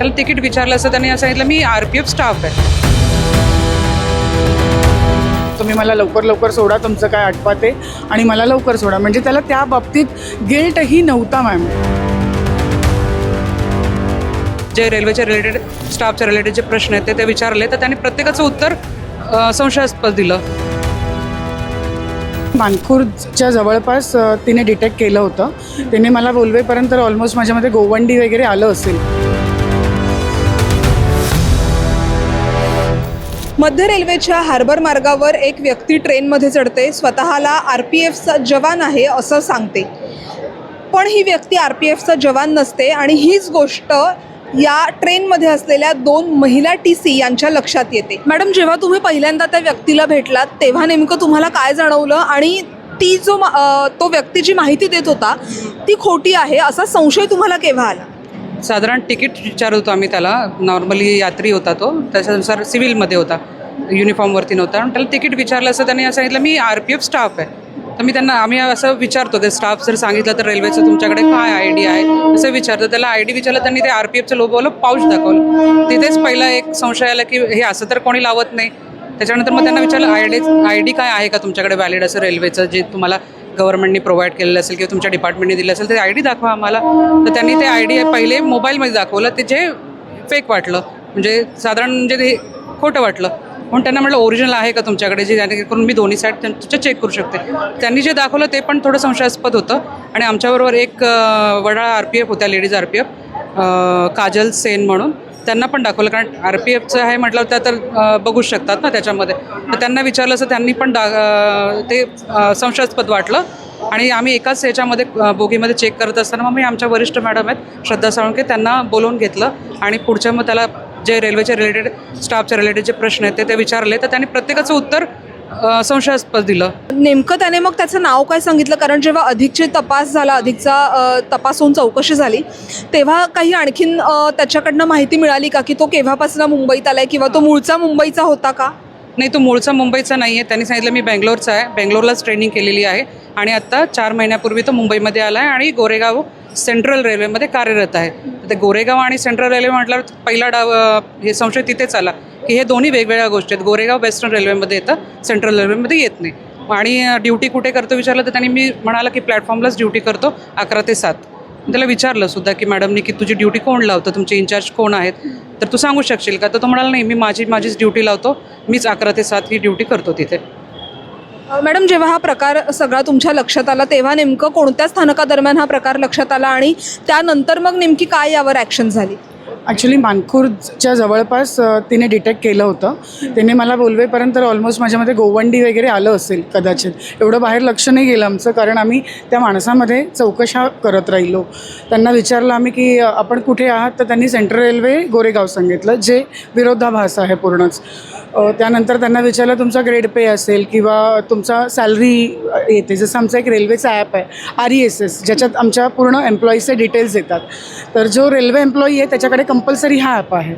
त्याला तिकीट विचारलं असतं त्यांनी असं सांगितलं मी RPF स्टाफ आहे. तुम्ही मला लवकर लवकर सोडा, तुमचं काय आटपात आहे आणि मला लवकर सोडा. म्हणजे त्याला त्या बाबतीत गिल्टही नव्हता मॅम. जे रेल्वेच्या रिलेटेड स्टाफच्या रिलेटेड जे प्रश्न आहेत ते विचारले तर त्यांनी प्रत्येकाचं उत्तर संशयास्पद दिलं. मानखुर्दच्या जवळपास तिने डिटेक्ट केलं होतं. तिने मला बोलवेपर्यंत ऑलमोस्ट माझ्यामध्ये गोवंडी वगैरे आलं असेल. मध्य रेल्वेच्या हार्बर मार्गावर एक व्यक्ती ट्रेनमध्ये चढते, स्वतःला RPFचा जवान आहे असं सांगते, पण ही व्यक्ती RPFचा जवान नसते आणि हीच गोष्ट या ट्रेनमध्ये असलेल्या 2 महिला TC यांच्या लक्षात येते. मॅडम, जेव्हा तुम्ही पहिल्यांदा त्या व्यक्तीला भेटलात तेव्हा नेमकं तुम्हाला काय जाणवलं आणि ती तो व्यक्ती जी माहिती देत होता ती खोटी आहे असा संशय तुम्हाला केव्हा आला? साधारण तिकीट विचारत होतो आम्ही त्याला. नॉर्मली यात्री होता तो, त्याच्यानुसार सिव्हिलमध्ये होता, युनिफॉर्मवरती नव्हता. आणि त्याला तिकीट विचारलं असं त्यांनी असं सांगितलं मी RPF स्टाफ आहे. तर आम्ही असं विचारतो की स्टाफ जर सांगितलं तर रेल्वेचं तुमच्याकडे काय ID आहे असं विचारतो. त्याला ID विचारलं, त्यांनी ते RPFचं लोगोवालं पाऊच दाखवलं. तिथेच पहिला एक संशय आला की हे असं तर कोणी लावत नाही. त्याच्यानंतर मग त्यांना विचारलं ID काय आहे का तुमच्याकडे व्हॅलिड असं रेल्वेचं, जे तुम्हाला गव्हर्नमेंटनी प्रोव्हाइड केलेलं असेल किंवा तुमच्या डिपार्टमेंटने दिलं असेल ते ID दाखवा आम्हाला. तर त्यांनी ते ID पहिले मोबाईलमध्ये दाखवलं, ते जे फेक वाटलं, म्हणजे साधारण म्हणजे ते खोटं वाटलं. म्हणून त्यांना म्हटलं ओरिजिनल आहे का तुमच्याकडे, जे जेणेकरून मी दोन्ही साईड त्यांच्या चेक करू शकते. त्यांनी जे दाखवलं ते पण थोडं संशयास्पद होतं. आणि आमच्याबरोबर एक वडाळा RPF होत्या, लेडीज RPF, काजल सेन म्हणून, त्यांना पण दाखवलं. कारण RPFचं आहे म्हटलं त्या तर बघूच शकतात ना त्याच्यामध्ये. तर त्यांना विचारलं असं त्यांनी पण ते संशयास्पद वाटलं. आणि आम्ही एकाच याच्यामध्ये बोगीमध्ये चेक करत असताना मग मी आमच्या वरिष्ठ मॅडम आहेत श्रद्धा साळुंखे, त्यांना बोलवून घेतलं आणि पुढच्या मग त्याला जे रेल्वेच्या रिलेटेड स्टाफच्या रिलेटेड जे प्रश्न आहेत ते विचारले तर त्यांनी प्रत्येकाचं उत्तर संशयास्पद दिलं. नेमकं त्याने मग त्याचं नाव काय सांगितलं? कारण जेव्हा अधिकचा तपास होऊन चौकशी झाली तेव्हा काही आणखीन त्याच्याकडनं माहिती मिळाली का की तो केव्हापासून मुंबईत आलाय किंवा तो मूळचा मुंबईचा होता का? नाही, तो मूळचा मुंबईचा नाही आहे. त्यांनी सांगितलं मी बेंगलोरचा आहे, बेंगलोरलाच ट्रेनिंग केलेली आहे आणि आत्ता 4 महिन्यापूर्वी तो मुंबईमध्ये आला आहे आणि गोरेगाव सेंट्रल रेल्वेमध्ये कार्यरत आहे. ते गोरेगाव आणि सेंट्रल रेल्वे म्हटल्यावर पहिला हे संशय तिथेच आला की हे दोन्ही वेगवेगळ्या गोष्टी आहेत. गोरेगाव वेस्टर्न रेल्वेमध्ये येतं, सेंट्रल रेल्वेमध्ये येत नाही. आणि ड्युटी कुठे करतो विचारलं तर त्यांनी मी म्हणाला की प्लॅटफॉर्मलाच ड्युटी करतो 11 ते 7. त्याला विचारलं सुद्धा की मॅडमनी की तुझी ड्युटी कोण लावतं, तुमचे इन्चार्ज कोण आहेत, तर तू सांगू शकशील का? तर तो म्हणाला नाही, मी माझीच ड्युटी लावतो, मीच 11 ते 7 ही ड्युटी करतो तिथे. मॅडम, जेव्हा हा प्रकार सगळा तुमच्या लक्षात आला तेव्हा नेमकं कोणत्या स्थानकादरम्यान हा प्रकार लक्षात आला आणि त्यानंतर मग नेमकी काय यावर ॲक्शन झाली? ॲक्च्युली मानखुर्दच्या जवळपास तिने डिटेक्ट केलं होतं. तिने मला बोलवेपर्यंत ऑलमोस्ट माझ्यामध्ये गोवंडी वगैरे आलं असेल कदाचित. एवढं बाहेर लक्ष नाही गेलं आमचं, कारण आम्ही त्या माणसामध्ये चौकशा करत राहिलो. त्यांना विचारलं आम्ही की आपण कुठे आहात, तर त्यांनी सेंट्रल रेल्वे गोरेगाव सांगितलं, जे विरोधाभास आहे पूर्णच. त्यानंतर त्यांना विचारलं तुमचा ग्रेड पे असेल किंवा तुमचा सॅलरी येते, जसं आमचं एक रेल्वेचा ॲप आहे RESS, ज्याच्यात आमच्या पूर्ण एम्प्लॉईजचे डिटेल्स येतात. तर जो रेल्वे एम्प्लॉई आहे त्याच्याकडे कंपल्सरी हा ॲप आहे.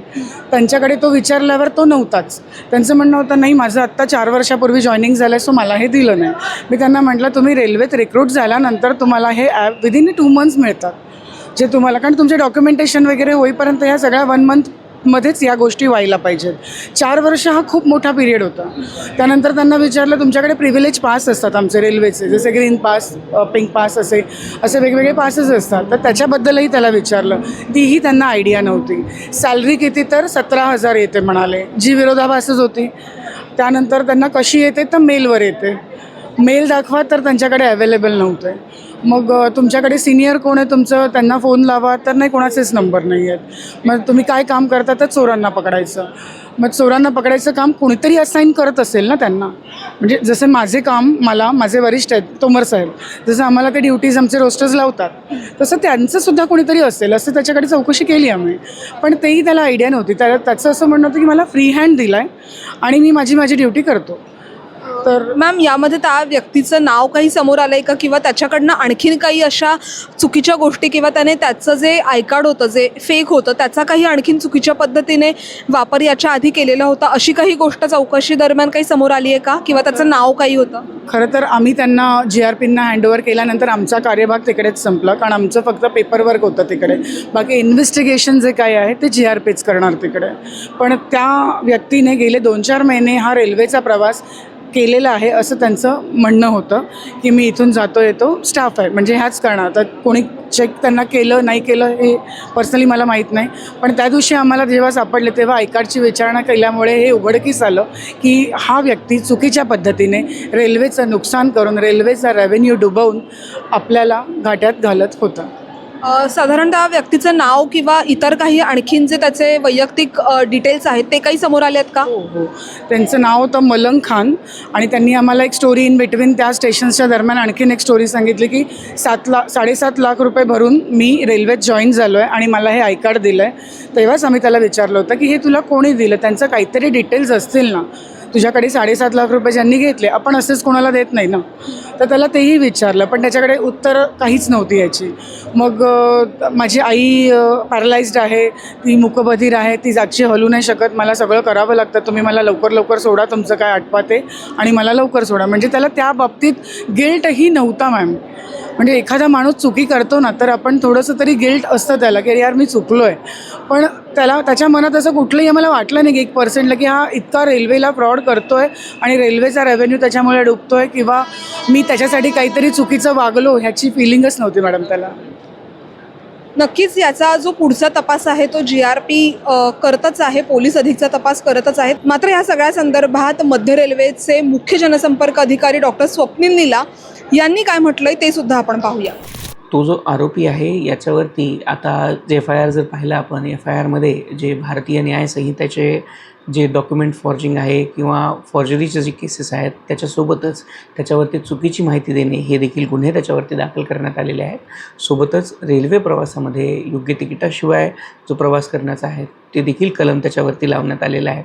त्यांच्याकडे तो विचारल्यावर तो नव्हताच. त्यांचं म्हणणं होतं नाही, माझं आत्ता 4 वर्षापूर्वी जॉईनिंग झालं आहे, सो मला हे दिलं नाही. मी त्यांना म्हटलं तुम्ही रेल्वेत रिक्रूट झाल्यानंतर तुम्हाला हे ॲप विदिन 2 मंथ्स मिळतात, जे तुम्हाला, कारण तुमचे डॉक्युमेंटेशन वगैरे होईपर्यंत ह्या सगळ्या 1 मंथमध्येच या गोष्टी व्हायला पाहिजेत. 4 वर्ष हा खूप मोठा पिरियड होता. त्यानंतर त्यांना विचारलं तुमच्याकडे प्रिव्हिलेज पास असतात आमचे रेल्वेचे, जसे ग्रीन पास, पिंक पास, असे वेगवेगळे पासेस असतात, तर त्याच्याबद्दलही त्याला विचारलं. तीही त्यांना आयडिया नव्हती. सॅलरी किती, तर 17,000 येते म्हणाले, जी विरोधाभासच होती. त्यानंतर त्यांना कशी येते, तर मेलवर येते. मेल दाखवा, तर त्यांच्याकडे अवेलेबल नव्हते. मग तुमच्याकडे सिनियर कोण आहे तुमचं, त्यांना फोन लावा, तर नाही, कोणाचेच नंबर नाही आहेत. मग तुम्ही काय काम करता, तर चोरांना पकडायचं. मग चोरांना पकडायचं काम कोणीतरी असाईन करत असेल ना त्यांना. म्हणजे जसं माझे काम, माझे वरिष्ठ आहेत तोमर साहेब, जसं आम्हाला ते ड्युटीज आमचे रोस्टर्स लावतात, तसं त्यांचंसुद्धा कोणीतरी असेल असं त्याच्याकडे चौकशी केली आम्ही. पण तेही त्याला आयडिया नव्हती. त्याचं असं म्हणणं होतं की मला फ्री हँड दिला आहे आणि मी माझी ड्युटी करतो. तर मॅम, यामध्ये त्या व्यक्तीचं नाव काही समोर आलंय का, किंवा त्याच्याकडनं आणखीन काही अशा चुकीच्या गोष्टी, किंवा त्याने त्याचं जे आय कार्ड होतं जे फेक होतं त्याचा काही आणखीन चुकीच्या पद्धतीने वापर याच्या आधी केलेला होता, अशी काही गोष्ट चौकशी दरम्यान काही समोर आली आहे का, किंवा त्याचं नाव काही होतं? खरं तर आम्ही त्यांना GRPंना हँडओव्हर केल्यानंतर आमचा कार्यभाग तिकडेच संपला, कारण आमचं फक्त पेपरवर्क होतं तिकडे. बाकी इन्व्हेस्टिगेशन जे काही आहे ते GRPच करणार तिकडे. पण त्या व्यक्तीने गेले 2-4 महिने हा रेल्वेचा प्रवास केलेला आहे असं त्यांचं म्हणणं होतं, की मी इथून जातो येतो, स्टाफ आहे म्हणजे ह्याच करणार. तर कोणी चेक त्यांना केलं नाही केलं हे पर्सनली मला माहीत नाही. पण त्या दिवशी आम्हाला जेव्हा सापडले तेव्हा आय कार्डची विचारणा केल्यामुळे हे उघडकीस आलं की हा व्यक्ती चुकीच्या पद्धतीने रेल्वेचं नुकसान करून रेल्वेचा रेव्हेन्यू डुबवून आपल्याला घाट्यात घालत होता. साधारणतः व्यक्तीचं नाव किंवा इतर काही आणखीन जे त्याचे वैयक्तिक डिटेल्स आहेत ते काही समोर आले आहेत का? हो. त्यांचं नाव होतं मलंग खान आणि त्यांनी आम्हाला एक स्टोरी इन बिटवीन त्या स्टेशन्सच्या दरम्यान आणखीन एक स्टोरी सांगितली की 7 लाख रुपये भरून मी रेल्वेत जॉईन झालो आहे आणि मला हे आय कार्ड दिलं आहे. तेव्हाच आम्ही त्याला विचारलं होतं की हे तुला कोणी दिलं, त्यांचं काहीतरी डिटेल्स असतील ना, तुझ्याकडे 7.5 लाख रुपये ज्यांनी घेतले, आपण असेच कोणाला देत नाही ना. तर त्याला तेही विचारलं पण त्याच्याकडे उत्तर काहीच नव्हती याची. मग माझी आई पॅरालाइज्ड आहे, ती मूकबधीर आहे, ती जागची हलू नाही शकत, मला सगळं करावं लागतं, तुम्ही मला लवकर सोडा, तुमचं काय आटपा ते आणि मला लवकर सोडा. म्हणजे त्याला त्या बाबतीत गिल्टही नव्हता मॅम. म्हणजे एखादा माणूस चुकी करतो ना तर आपण थोडंसं तरी गिल्ट असतं त्याला की यार मी चुकलो आहे. पण त्याच्या मनात असं कुठलंही आम्हाला वाटलं नाही की 1% की हा इतका रेल्वेला फ्रॉड करतो आहे आणि रेल्वेचा रेव्हेन्यू त्याच्यामुळे डुबतो आहे किंवा मी त्याच्यासाठी काहीतरी चुकीचं वागलो ह्याची फिलिंगच नव्हती मॅडम त्याला. नक्कीच याचा जो पुढचा तपास आहे तो GRP करतच आहे, पोलीस अधिकचा तपास करतच आहेत. मात्र या सगळ्या संदर्भात मध्य रेल्वेचे मुख्य जनसंपर्क अधिकारी डॉक्टर स्वप्नील नीला यांनी काय म्हटलंय ते सुद्धा आपण पाहूया. तो जो आरोपी आहे याच्यावरती आता जे FIR जर पाहिलं आपण, FIRमध्ये जे भारतीय न्याय संहितेचे जे डॉक्युमेंट फॉर्जिंग आहे किंवा फॉर्जरीचे जे केसेस आहेत त्याच्यासोबतच त्याच्यावरती चुकीची माहिती देणे हे देखील गुन्हे त्याच्यावरती दाखल करण्यात आलेले आहेत. सोबतच रेल्वे प्रवासामध्ये योग्य तिकिटाशिवाय जो प्रवास करण्याचा आहे ते देखील कलम त्याच्यावरती लावण्यात आलेला आहे.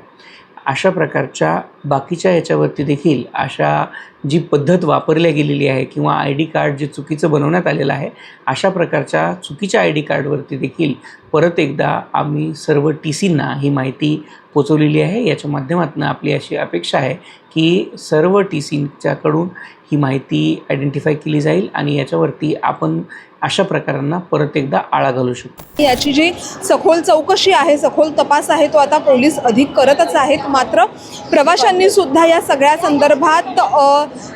अशा प्रकारच्या बाकीच्या याच्यावरती देखील अशा जी पद्धत वापरल्या गेलेली आहे किंवा ID कार्ड जे चुकीचं बनवण्यात आलेलं आहे अशा प्रकारच्या चुकीच्या ID कार्डवरती देखील परत एकदा आम्ही सर्व TCंना ही माहिती पोचवलेली आहे. याच्या माध्यमातून आपली अशी अपेक्षा आहे की सर्व TCंच्याकडून ही माहिती आयडेंटिफाय केली जाईल आणि याच्यावरती आपण अशा प्रकारांना परत एकदा आळा घालू शकतो. याची जी सखोल चौकशी आहे, सखोल तपास आहे तो आता पोलीस अधिक करतच आहेत. मात्र प्रवाशांनी सुद्धा या सगळ्या संदर्भात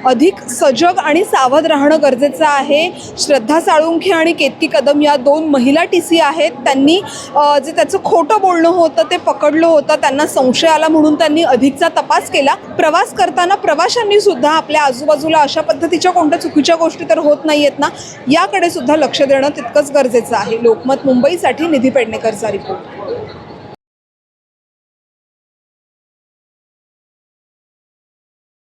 अधिक सजग आणि सावध राहणं गरजेचं आहे. श्रद्धा साळुंखे आणि केतकी कदम या 2 महिला TC आहेत. त्यांनी जे त्याचं खोटं बोलणं होतं ते पकडलं होतं, त्यांना संशय आला म्हणून त्यांनी अधिकचा तपास केला. प्रवास करताना प्रवाशांनी सुद्धा आपल्या आजूबाजूला अशा पद्धतीच्या कोणत्या चुकीच्या गोष्टी तर होत नाही आहेत ना, याकडे सुद्धा लक्ष देणं तितकंच गरजेचं आहे. लोकमत मुंबईसाठी निधी पेडणेकरचा रिपोर्ट.